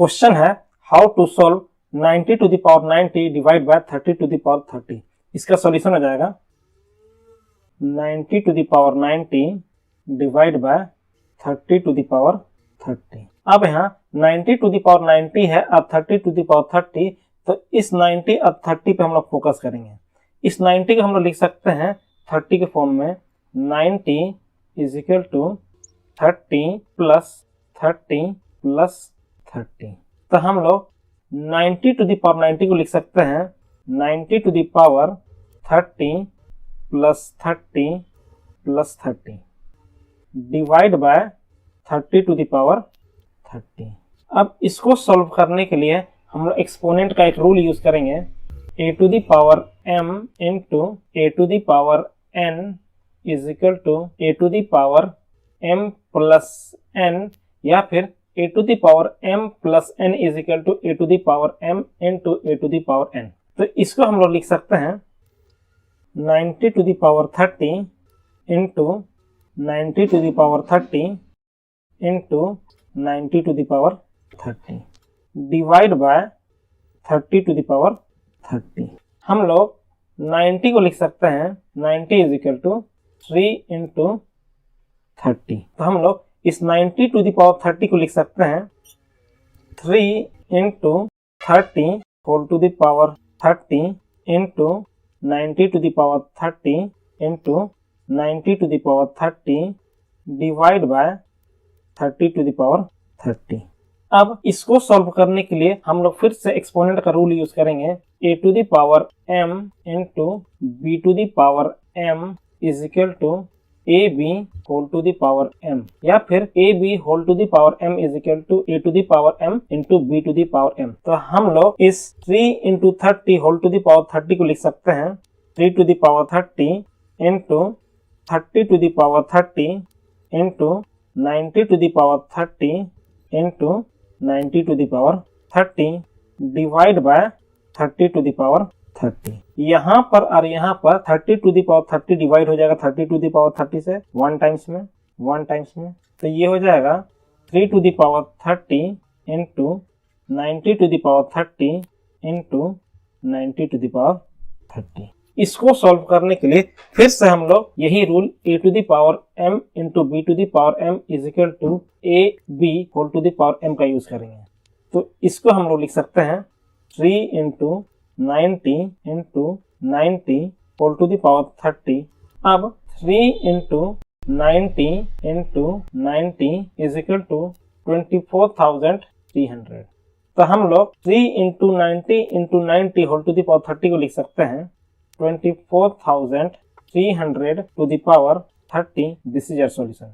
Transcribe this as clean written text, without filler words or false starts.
Question है how to solve 90 to the power 90 divide by 30 to the power 30। इसका solution हो जाएगा 90 to the power 90 divide by 30 to the power 30। अब यहाँ 90 to the power 90 है और 30 टू द पावर 30, तो इस 90 और 30 पे हम लोग फोकस करेंगे। इस 90 को हम लोग लिख सकते हैं 30 के फॉर्म में 90 is equal to 30 plus 30 plus 30। तो हम लोग 90 टू द पावर 90 को लिख सकते हैं 90 to the power 30 plus 30 plus 30 divide by 30 to the power 30। अब इसको सॉल्व करने के लिए हम लोग एक्सपोनेंट का एक रूल यूज करेंगे, a to the power m into a to the power n is equal to a to the power m plus n, या फिर a to the power m plus n is equal to a to the power m into a to the power n। तो इसको हम लोग लिख सकते हैं 90 to the power 30 into 90 to the power 30 into 90 to the power 30 divide by 30 to the power 30। हम लोग 90 को लिख सकते हैं 90 इज इक्वल टू 3 इंटू 30। तो हम लोग इस 90 टू द पावर 30 को लिख सकते हैं 3 into 30 whole to the power 30 into 90 to the power 30 into 90 to the power 30 divide by 30 to the power 30। अब इसको सॉल्व करने के लिए हम लोग फिर से एक्सपोनेंट का रूल यूज करेंगे, a to the power m into b to the power m is equal to ab whole to the power m, या फिर ab whole to the power m is equal to a to the power m into b to the power m। तो हम लोग इस 3 into 30 whole to the power 30 को लिख सकते हैं 3 to the power 30 into 30 to the power 30 into 90 to the power 30 into 90 to the power 30 divide by 30 to the power 30। यहाँ पर और यहाँ पर 30 टू द पावर 30 डिवाइड हो जाएगा 30 टू द पावर 30 से 1 टाइम्स में, तो ये हो जाएगा 3 to the power 30 into 90 to the power 30 into 90 to the power 30। इसको सॉल्व करने के लिए फिर से हम लोग यही rule a to the power m into b to the power m is equal to a b whole to the power m का यूज करेंगे। तो इसको हम लोग लिख सकते हैं 3 into 90 into 90 whole to the power 30। अब 3 into 90 into 90 is equal to 24,300। तो हम लोग 3 into 90 whole to the power 30 को लिख सकते हैं 24,300 to the power 30. This is your solution.